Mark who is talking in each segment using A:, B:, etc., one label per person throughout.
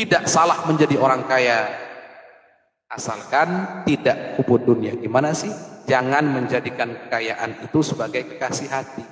A: tidak salah menjadi orang kaya, asalkan tidak hubud dunia. Gimana sih? Jangan menjadikan kekayaan itu sebagai kekasih hati.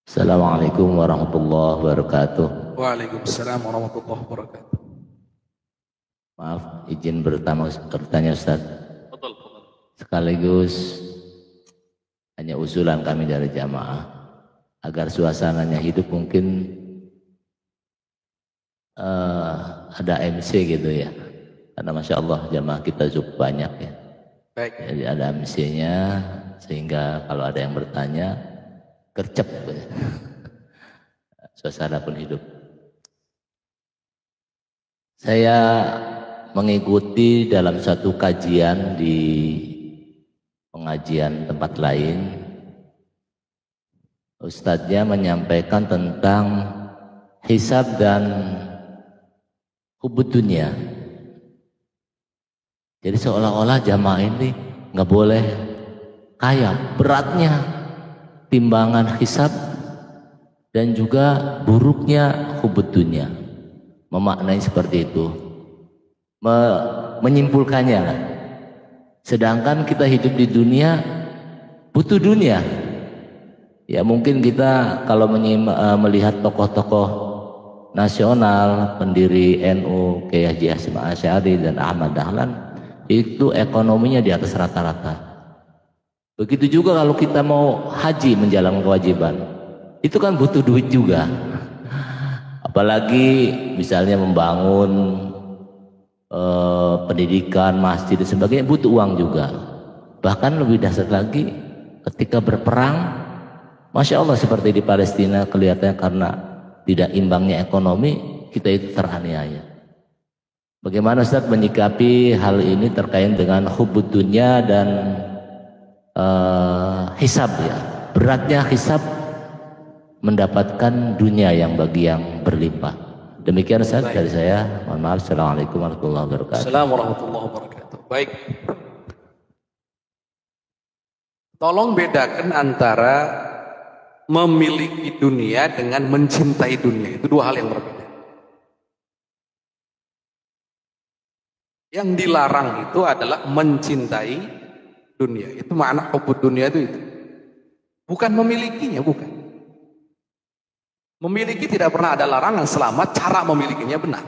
B: Assalamualaikum warahmatullahi wabarakatuh.
A: Waalaikumsalam warahmatullahi wabarakatuh.
B: Maaf, izin bertanya Ustaz.
A: Betul.
B: Sekaligus hanya usulan kami dari jamaah agar suasananya hidup, mungkin ada MC gitu ya. Karena Masya Allah jamaah kita cukup banyak ya.
A: Baik.
B: Jadi ada MC-nya sehingga kalau ada yang bertanya gercep ya. Suasana pun hidup. Saya mengikuti dalam satu kajian di pengajian tempat lain. Ustadznya menyampaikan tentang hisab dan hubud dunia. Jadi seolah-olah jamaah ini nggak boleh kaya, beratnya timbangan hisab dan juga buruknya hubud dunia. Memaknai seperti itu, menyimpulkannya. Sedangkan kita hidup di dunia butuh dunia. Ya mungkin kita kalau melihat tokoh-tokoh nasional, pendiri NU, Kiai Haji Hasyim Asy'ari dan Ahmad Dahlan, itu ekonominya di atas rata-rata. Begitu juga kalau kita mau haji menjalankan kewajiban, itu kan butuh duit juga. Apalagi misalnya membangun pendidikan, masjid dan sebagainya, butuh uang juga. Bahkan lebih dahsyat lagi ketika berperang, Masya Allah seperti di Palestina, kelihatannya karena tidak imbangnya ekonomi, kita itu teraniaya. Bagaimana Ustaz menyikapi hal ini terkait dengan hubud dunia dan hisab ya? Beratnya hisab mendapatkan dunia yang bagi yang berlimpah. Demikian Ustaz dari saya. Mohon maaf. Assalamualaikum warahmatullahi wabarakatuh.
A: Assalamualaikum warahmatullahi wabarakatuh. Baik. Tolong bedakan antara memiliki dunia dengan mencintai dunia. Itu dua hal yang berbeda. Yang dilarang itu adalah mencintai dunia. Itu makna hubud dunia itu. Bukan memilikinya, bukan. Memiliki tidak pernah ada larangan selama cara memilikinya benar.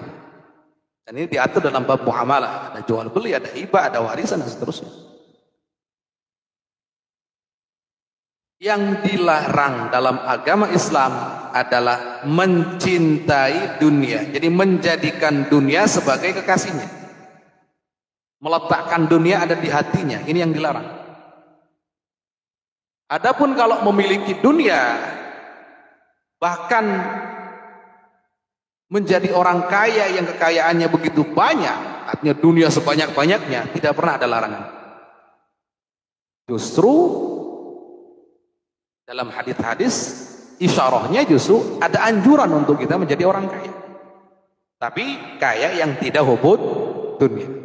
A: Dan ini diatur dalam bab muamalah. Ada jual beli, ada hibah, ada warisan dan seterusnya. Yang dilarang dalam agama Islam adalah mencintai dunia. Jadi menjadikan dunia sebagai kekasihnya. Meletakkan dunia ada di hatinya. Ini yang dilarang. Adapun kalau memiliki dunia, bahkan menjadi orang kaya yang kekayaannya begitu banyak, artinya dunia sebanyak-banyaknya, tidak pernah ada larangan. Justru dalam hadis-hadis isyarahnya justru ada anjuran untuk kita menjadi orang kaya. Tapi kaya yang tidak hubud dunia.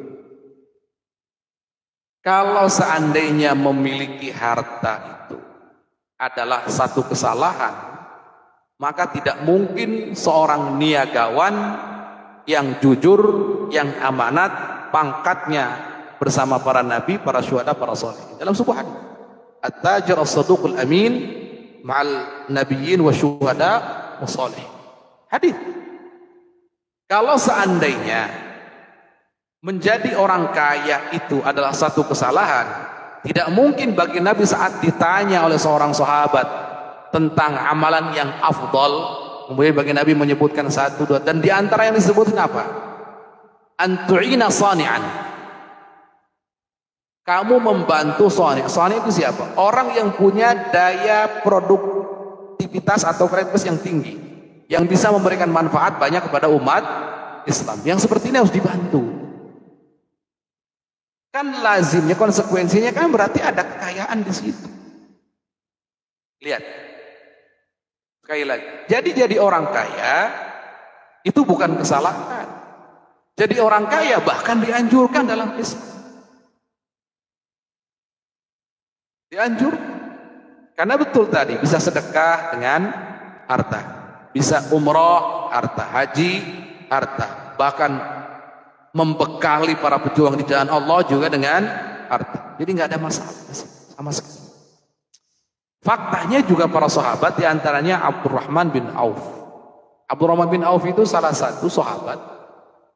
A: Kalau seandainya memiliki harta itu adalah satu kesalahan, maka tidak mungkin seorang niagawan yang jujur, yang amanat, pangkatnya bersama para nabi, para syuhada, para sholihin. Dalam sebuah hadis, at-tajir as-saduqul amin ma'al nabiyyin wa syuhada wa sholihin. Hadis. Kalau seandainya menjadi orang kaya itu adalah satu kesalahan, tidak mungkin bagi Nabi saat ditanya oleh seorang sahabat tentang amalan yang afdal, kemudian bagi Nabi menyebutkan satu dua, dan diantara yang disebutkan apa? Antu'ina sani'an. Kamu membantu sani'. Sani' itu siapa? Orang yang punya daya produktivitas atau kreativitas yang tinggi, yang bisa memberikan manfaat banyak kepada umat Islam. Yang seperti ini harus dibantu. Kan lazimnya, konsekuensinya kan berarti ada kekayaan di situ. Lihat. Sekali lagi. Jadi orang kaya itu bukan kesalahan. Jadi orang kaya bahkan dianjurkan dalam Islam. Dianjurkan. Karena betul tadi, bisa sedekah dengan harta, bisa umroh, harta, haji, harta, bahkan membekali para pejuang di jalan Allah juga dengan harta. Jadi nggak ada masalah sama sekali. Faktanya juga para sahabat, diantaranya Abdurrahman bin Auf. Abdurrahman bin Auf itu salah satu sahabat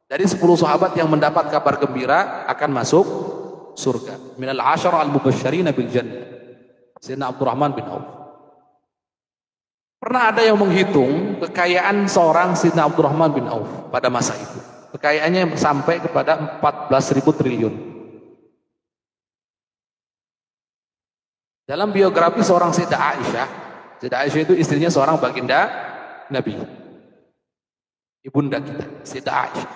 A: dari 10 sahabat yang mendapat kabar gembira akan masuk surga. Minal asyara al-mubasysyirina bil jannah. Sayyidina Abdurrahman bin Auf. Pernah ada yang menghitung kekayaan seorang Sayyidina Abdurrahman bin Auf pada masa itu. Kekayaannya sampai kepada 14.000 triliun. Dalam biografi seorang Sayyidah Aisyah, Sayyidah Aisyah itu istrinya seorang baginda Nabi. Ibunda kita, Sayyidah Aisyah.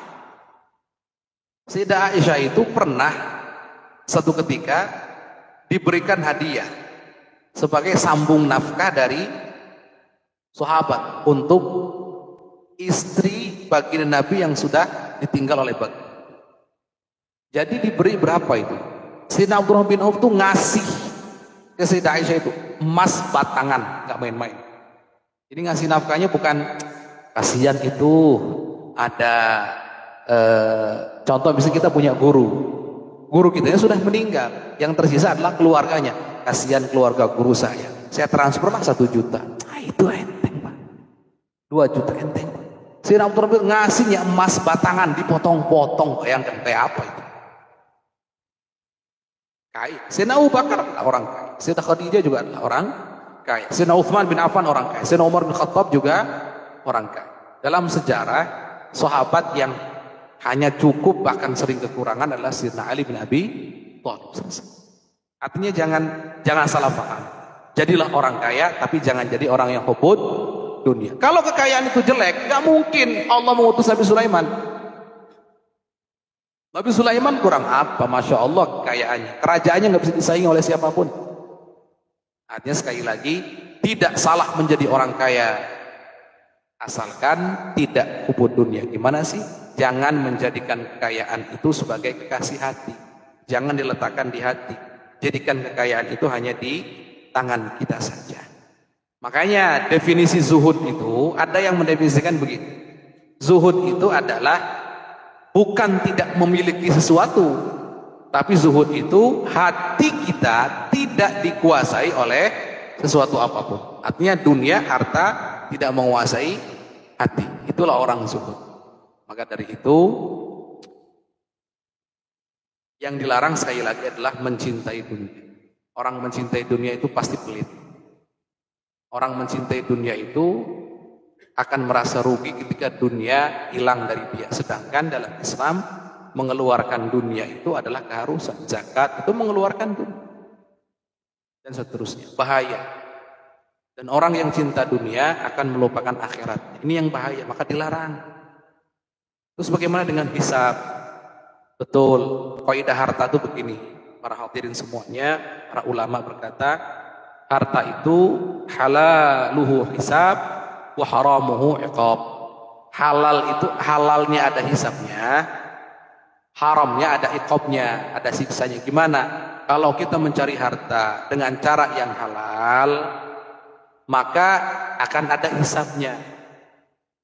A: Sayyidah Aisyah itu pernah satu ketika diberikan hadiah sebagai sambung nafkah dari sahabat untuk istri baginda Nabi yang sudah ditinggal oleh baginda. Jadi diberi berapa itu? Sayyidina Abdurrahman bin Auf itu ngasih ke Sayyidah Aisyah itu emas batangan, nggak main-main. Jadi ngasih nafkahnya bukan kasihan itu ada contoh misalnya kita punya guru kita yang sudah meninggal, yang tersisa adalah keluarganya. Kasihan keluarga guru saya transferlah 1 juta. Ah, itu enteng Pak. 2 juta enteng. Sayyidina Abdurrahman ngasihnya emas batangan dipotong-potong, bayangkan kayak apa itu. Kaya. Sayyidina Abu Bakar adalah orang kaya. Sayyidah Khadijah juga adalah orang kaya. Sayyidina Utsman bin Affan orang kaya. Sayyidina Umar bin Khattab juga orang kaya. Dalam sejarah, sahabat yang hanya cukup bahkan sering kekurangan adalah Sayyidina Ali bin Abi Thalib. Artinya jangan salah paham. Jadilah orang kaya, tapi jangan jadi orang yang hubud dunia. Kalau kekayaan itu jelek, nggak mungkin Allah mengutus Nabi Sulaiman. Nabi Sulaiman kurang apa? Masya Allah kekayaannya, kerajaannya nggak bisa disaingi oleh siapapun. Artinya sekali lagi, tidak salah menjadi orang kaya, asalkan tidak hubud dunia. Gimana sih? Jangan menjadikan kekayaan itu sebagai kekasih hati. Jangan diletakkan di hati. Jadikan kekayaan itu hanya di tangan kita saja. Makanya definisi zuhud itu ada yang mendefinisikan begitu. Zuhud itu adalah bukan tidak memiliki sesuatu, tapi zuhud itu hati kita tidak dikuasai oleh sesuatu apapun. Artinya dunia, harta tidak menguasai hati. Itulah orang zuhud. Maka dari itu yang dilarang sekali lagi adalah mencintai dunia. Orang mencintai dunia itu pasti pelit. Orang mencintai dunia itu akan merasa rugi ketika dunia hilang dari dia. Sedangkan dalam Islam mengeluarkan dunia itu adalah keharusan. Zakat itu mengeluarkan dunia. Dan seterusnya. Bahaya. Dan orang yang cinta dunia akan melupakan akhirat. Ini yang bahaya, maka dilarang. Terus bagaimana dengan hisab? Betul, kaidah harta itu begini. Para hadirin semuanya, para ulama berkata, harta itu halaluhu hisab wa haramuhu iqab. Halal itu halalnya ada hisabnya, haramnya ada iqabnya, ada siksanya. Gimana? Kalau kita mencari harta dengan cara yang halal, maka akan ada hisabnya.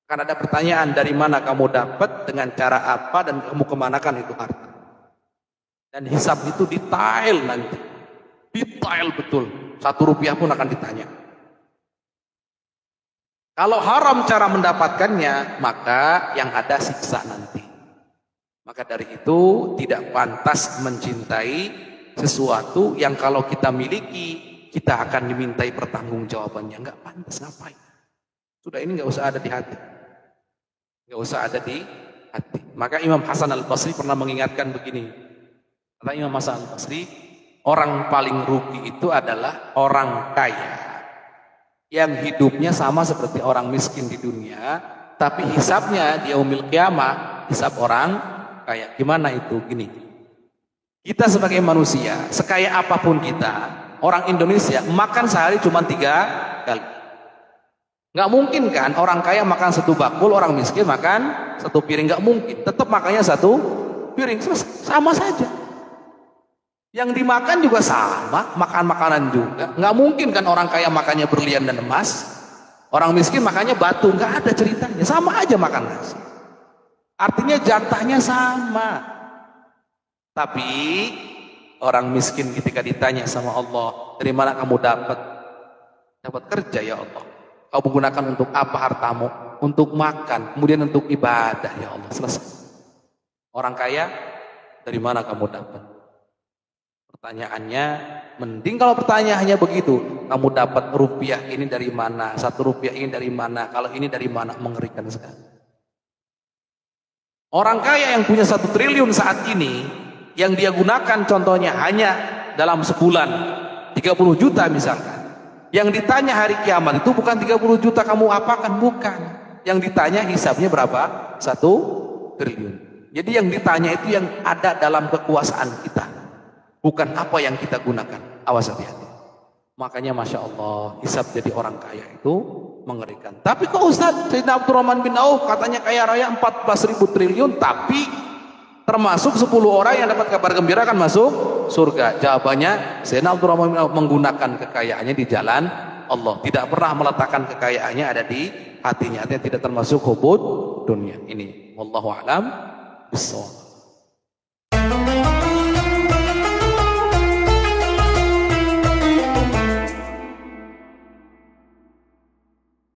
A: Akan ada pertanyaan, dari mana kamu dapat, dengan cara apa, dan kamu kemanakan itu harta. Dan hisab itu detail nanti. Detail betul. 1 rupiah pun akan ditanya. Kalau haram cara mendapatkannya, maka yang ada siksa nanti. Maka dari itu tidak pantas mencintai sesuatu yang kalau kita miliki, kita akan dimintai pertanggungjawabannya. Enggak pantas, ngapain? Sudah, ini enggak usah ada di hati. Enggak usah ada di hati. Maka Imam Hasan Al-Basri pernah mengingatkan begini. Kata Imam Hasan Al-Basri, orang paling rugi itu adalah orang kaya yang hidupnya sama seperti orang miskin di dunia, tapi hisabnya di yaumil qiyamah hisab orang kaya. Gimana itu? Gini, kita sebagai manusia, sekaya apapun kita, orang Indonesia makan sehari cuma 3 kali. Nggak mungkin kan orang kaya makan 1 bakul, orang miskin makan 1 piring. Nggak mungkin, tetap makannya 1 piring, sama saja. Yang dimakan juga sama, makan makanan juga. Nggak mungkin kan orang kaya makannya berlian dan emas, orang miskin makannya batu. Nggak ada ceritanya, sama aja makan nasi. Artinya jatahnya sama. Tapi orang miskin ketika ditanya sama Allah, dari mana kamu dapat? Dapat kerja ya Allah. Kau menggunakan untuk apa hartamu? Untuk makan, kemudian untuk ibadah ya Allah. Selesai. Orang kaya, dari mana kamu dapat? Pertanyaannya, mending kalau pertanyaannya begitu, kamu dapat rupiah ini dari mana? 1 rupiah ini dari mana? Kalau ini dari mana? Mengerikan sekali. Orang kaya yang punya 1 triliun saat ini, yang dia gunakan contohnya hanya dalam sebulan 30 juta misalkan. Yang ditanya hari kiamat itu bukan 30 juta kamu apakan, bukan. Yang ditanya hisabnya berapa? 1 triliun. Jadi yang ditanya itu yang ada dalam kekuasaan kita, bukan apa yang kita gunakan. Awas hati-hati. Makanya Masya Allah, hisab jadi orang kaya itu mengerikan. Tapi kok Ustaz Sayyidina Abdurrahman bin Auf katanya kaya raya 14.000 triliun, tapi termasuk 10 orang yang dapat kabar gembira akan masuk surga. Jawabannya, Sayyidina Abdurrahman bin Auf menggunakan kekayaannya di jalan Allah, tidak pernah meletakkan kekayaannya ada di hatinya. Artinya tidak termasuk hubud dunia. Ini wallahu a'lam bissawab.